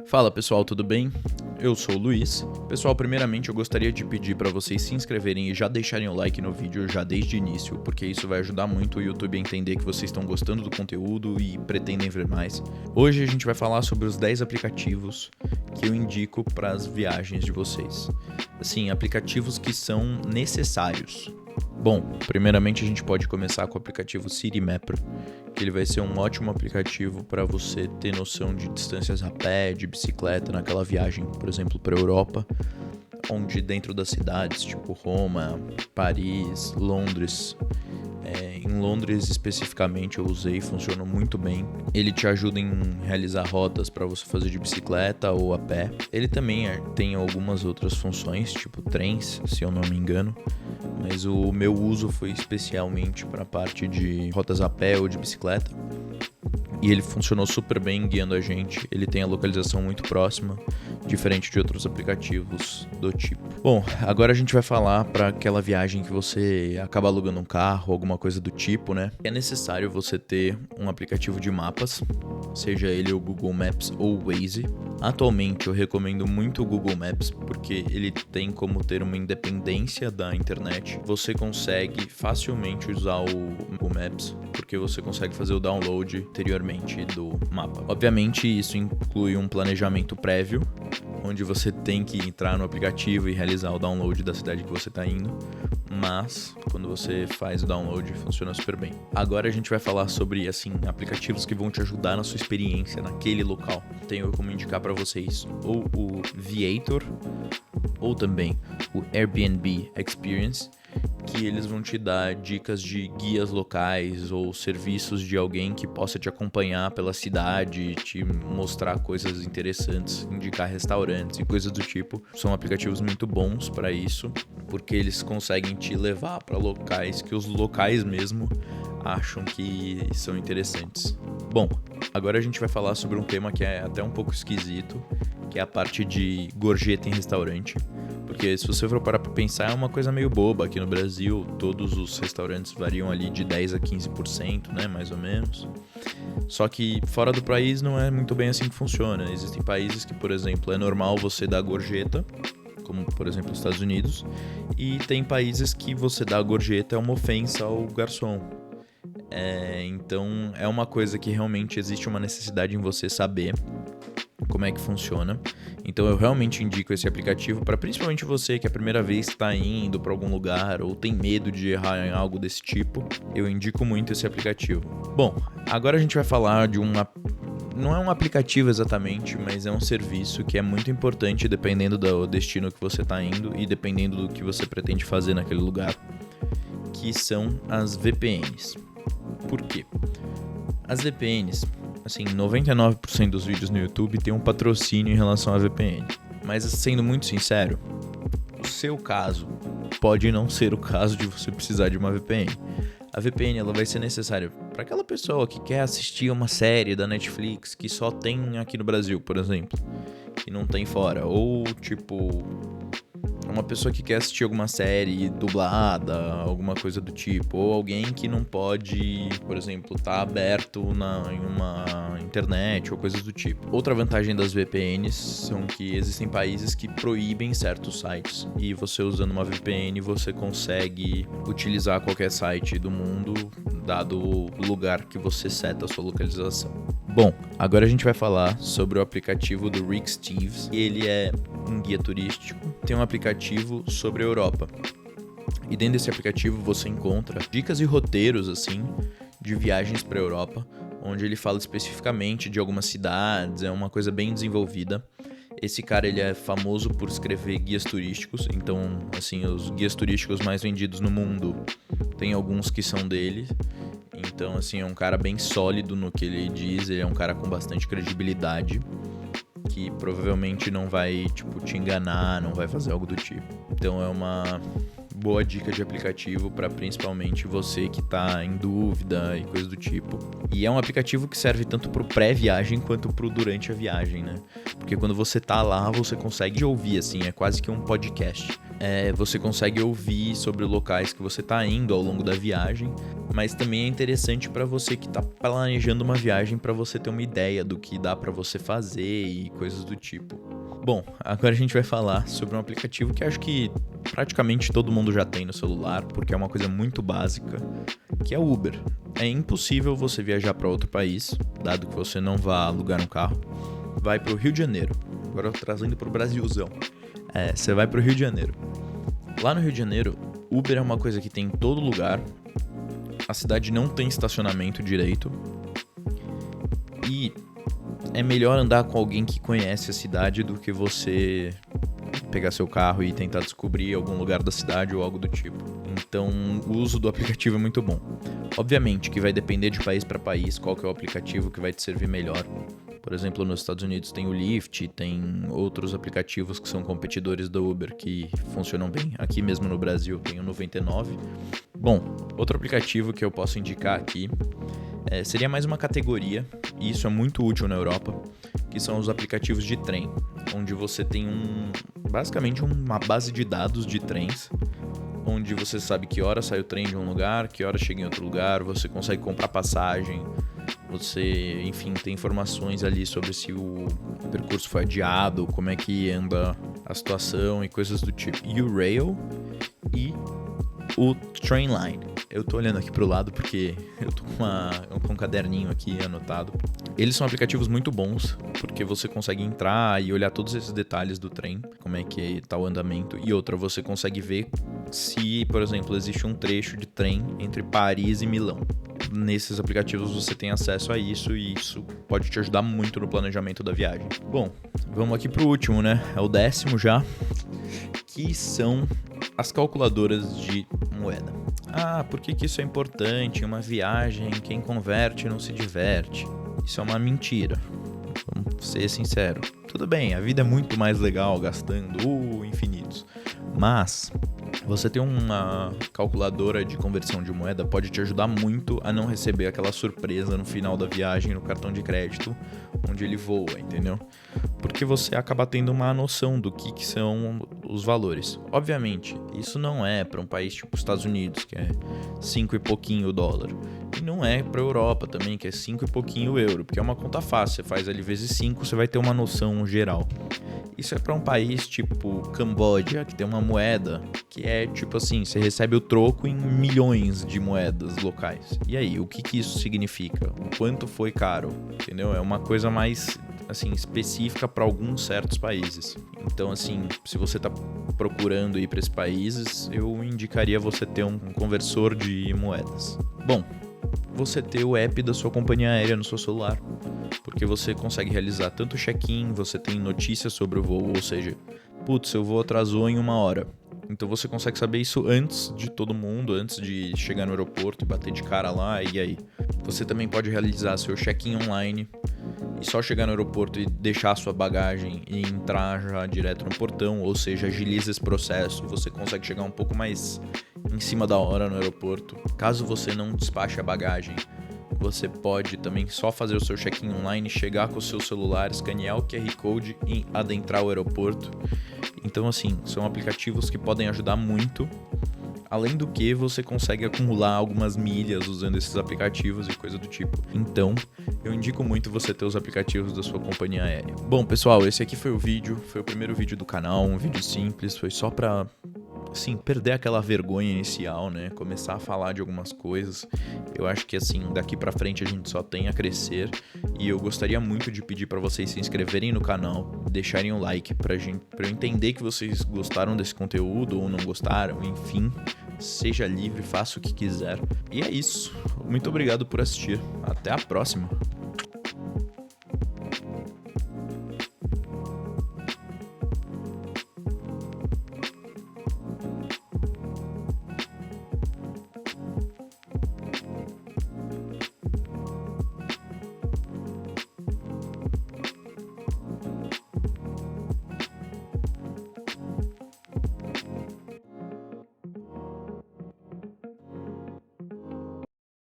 Fala pessoal, tudo bem? Eu sou o Luiz. Pessoal, primeiramente eu gostaria de pedir para vocês se inscreverem e já deixarem o like no vídeo já desde o início, porque isso vai ajudar muito o YouTube a entender que vocês estão gostando do conteúdo e pretendem ver mais. Hoje a gente vai falar sobre os 10 aplicativos que eu indico para as viagens de vocês. Assim, aplicativos que são necessários. Bom, primeiramente a gente pode começar com o aplicativo Citymapper, que ele vai ser um ótimo aplicativo para você ter noção de distâncias a pé, de bicicleta naquela viagem, por exemplo, para a Europa, onde dentro das cidades, tipo Roma, Paris, Londres, em Londres especificamente eu usei, funcionou muito bem. Ele te ajuda em realizar rotas para você fazer de bicicleta ou a pé. Ele também tem algumas outras funções, tipo trens, se eu não me engano. Mas o meu uso foi especialmente para a parte de rotas a pé ou de bicicleta. E ele funcionou super bem guiando a gente. Ele tem a localização muito próxima, diferente de outros aplicativos do tipo. Bom, agora a gente vai falar para aquela viagem que você acaba alugando um carro, alguma coisa do tipo, né? É necessário você ter um aplicativo de mapas, seja ele o Google Maps ou o Waze. Atualmente eu recomendo muito o Google Maps porque ele tem como ter uma independência da internet. Você consegue facilmente usar o Google Maps porque você consegue fazer o download anteriormente do mapa. Obviamente isso inclui um planejamento prévio, onde você tem que entrar no aplicativo e realizar o download da cidade que você está indo, mas quando você faz o download funciona super bem. Agora a gente vai falar sobre aplicativos que vão te ajudar na sua experiência naquele local. Tenho como indicar para vocês ou o Viator ou também o Airbnb Experience, que eles vão te dar dicas de guias locais ou serviços de alguém que possa te acompanhar pela cidade, te mostrar coisas interessantes, indicar restaurantes e coisas do tipo. São aplicativos muito bons para isso, porque eles conseguem te levar para locais que os locais mesmo acham que são interessantes. Bom, agora a gente vai falar sobre um tema que é até um pouco esquisito, que é a parte de gorjeta em restaurante. Porque se você for parar pra pensar, é uma coisa meio boba. Aqui no Brasil, todos os restaurantes variam ali de 10% a 15%, né, mais ou menos. Só que fora do país não é muito bem assim que funciona. Existem países que, por exemplo, é normal você dar gorjeta, como por exemplo os Estados Unidos. E tem países que você dar gorjeta é uma ofensa ao garçom. Então é uma coisa que realmente existe uma necessidade em você saber como é que funciona. Então eu realmente indico esse aplicativo para principalmente você que é a primeira vez está indo para algum lugar ou tem medo de errar em algo desse tipo. Eu indico muito esse aplicativo. Bom, agora a gente vai falar de não é um aplicativo exatamente, mas é um serviço que é muito importante dependendo do destino que você está indo e dependendo do que você pretende fazer naquele lugar, que são as VPNs. Por quê? As VPNs, 99% dos vídeos no YouTube tem um patrocínio em relação à VPN. Mas sendo muito sincero, o seu caso pode não ser o caso de você precisar de uma VPN. A VPN ela vai ser necessária para aquela pessoa que quer assistir uma série da Netflix que só tem aqui no Brasil, por exemplo, que não tem fora. Ou uma pessoa que quer assistir alguma série dublada, alguma coisa do tipo, ou alguém que não pode, por exemplo, estar aberto em uma internet ou coisas do tipo. Outra vantagem das VPNs são que existem países que proíbem certos sites e você usando uma VPN você consegue utilizar qualquer site do mundo, dado o lugar que você seta a sua localização. Bom, agora a gente vai falar sobre o aplicativo do Rick Steves. Ele é um guia turístico, tem um aplicativo sobre a Europa. E dentro desse aplicativo você encontra dicas e roteiros de viagens para a Europa, onde ele fala especificamente de algumas cidades, é uma coisa bem desenvolvida. Esse cara ele é famoso por escrever guias turísticos, então os guias turísticos mais vendidos no mundo tem alguns que são dele. Então, é um cara bem sólido no que ele diz, ele é um cara com bastante credibilidade, que provavelmente não vai, te enganar, não vai fazer algo do tipo. Então, é uma boa dica de aplicativo para principalmente você que tá em dúvida e coisa do tipo. E é um aplicativo que serve tanto pro pré-viagem quanto pro durante a viagem, né? Porque quando você tá lá, você consegue ouvir, é quase que um podcast. você consegue ouvir sobre locais que você está indo ao longo da viagem, mas também é interessante para você que está planejando uma viagem, para você ter uma ideia do que dá para você fazer e coisas do tipo. Bom, agora a gente vai falar sobre um aplicativo que acho que praticamente todo mundo já tem no celular, porque é uma coisa muito básica, que é o Uber. É impossível você viajar para outro país, dado que você não vá alugar um carro. Vai para o Rio de Janeiro. Agora eu tô trazendo para o Brasilzão. Você vai para o Rio de Janeiro. Lá no Rio de Janeiro, Uber é uma coisa que tem em todo lugar. A cidade não tem estacionamento direito. E é melhor andar com alguém que conhece a cidade do que você pegar seu carro e tentar descobrir algum lugar da cidade ou algo do tipo. Então, o uso do aplicativo é muito bom. Obviamente que vai depender de país para país qual que é o aplicativo que vai te servir melhor. Por exemplo, nos Estados Unidos tem o Lyft, tem outros aplicativos que são competidores do Uber que funcionam bem. Aqui mesmo no Brasil tem o 99. Bom, outro aplicativo que eu posso indicar aqui seria mais uma categoria, e isso é muito útil na Europa, que são os aplicativos de trem, onde você tem basicamente uma base de dados de trens, onde você sabe que hora sai o trem de um lugar, que hora chega em outro lugar, você consegue comprar passagem, você, enfim, tem informações ali sobre se o percurso foi adiado, como é que anda a situação e coisas do tipo. E o Rail e o Trainline. Eu tô olhando aqui pro lado porque eu tô com um caderninho aqui anotado. Eles são aplicativos muito bons, porque você consegue entrar e olhar todos esses detalhes do trem, como é que tá o andamento. E outra, você consegue ver se, por exemplo, existe um trecho de trem entre Paris e Milão. Nesses aplicativos você tem acesso a isso e isso pode te ajudar muito no planejamento da viagem. Bom, vamos aqui pro último, né? É o 10º já, que são as calculadoras de moeda. Por que isso é importante? Em uma viagem, quem converte não se diverte. Isso é uma mentira. Vamos ser sincero. Tudo bem, a vida é muito mais legal gastando infinitos. Mas você ter uma calculadora de conversão de moeda pode te ajudar muito a não receber aquela surpresa no final da viagem no cartão de crédito, onde ele voa, entendeu? Porque você acaba tendo uma noção do que são os valores. Obviamente, isso não é para um país tipo os Estados Unidos, que é 5 e pouquinho o dólar. E não é para a Europa também, que é 5 e pouquinho o euro, porque é uma conta fácil. Você faz ali vezes 5, você vai ter uma noção geral. Isso é para um país tipo Camboja, que tem uma moeda que é tipo assim, você recebe o troco em milhões de moedas locais. E aí, o que isso significa? O quanto foi caro? Entendeu? É uma coisa mais assim específica para alguns certos países. Então, assim, se você está procurando ir para esses países, eu indicaria você ter um conversor de moedas. Bom, você ter o app da sua companhia aérea no seu celular, porque você consegue realizar tanto check-in, você tem notícias sobre o voo, ou seja, seu voo atrasou em 1 hora. Então você consegue saber isso antes de todo mundo, antes de chegar no aeroporto e bater de cara lá, e aí? Você também pode realizar seu check-in online e só chegar no aeroporto e deixar a sua bagagem e entrar já direto no portão, ou seja, agiliza esse processo, você consegue chegar um pouco mais em cima da hora no aeroporto. Caso você não despache a bagagem, você pode também só fazer o seu check-in online, chegar com o seu celular, escanear o QR Code e adentrar o aeroporto. Então, assim, são aplicativos que podem ajudar muito. Além do que, você consegue acumular algumas milhas usando esses aplicativos e coisa do tipo. Então, eu indico muito você ter os aplicativos da sua companhia aérea. Bom, pessoal, esse aqui foi o vídeo. Foi o primeiro vídeo do canal, um vídeo simples. Foi só pra, assim, perder aquela vergonha inicial, né? Começar a falar de algumas coisas. Eu acho que, assim, daqui pra frente a gente só tem a crescer. E eu gostaria muito de pedir pra vocês se inscreverem no canal, deixarem um like pra eu entender que vocês gostaram desse conteúdo ou não gostaram, enfim. Seja livre, faça o que quiser. E é isso. Muito obrigado por assistir. Até a próxima.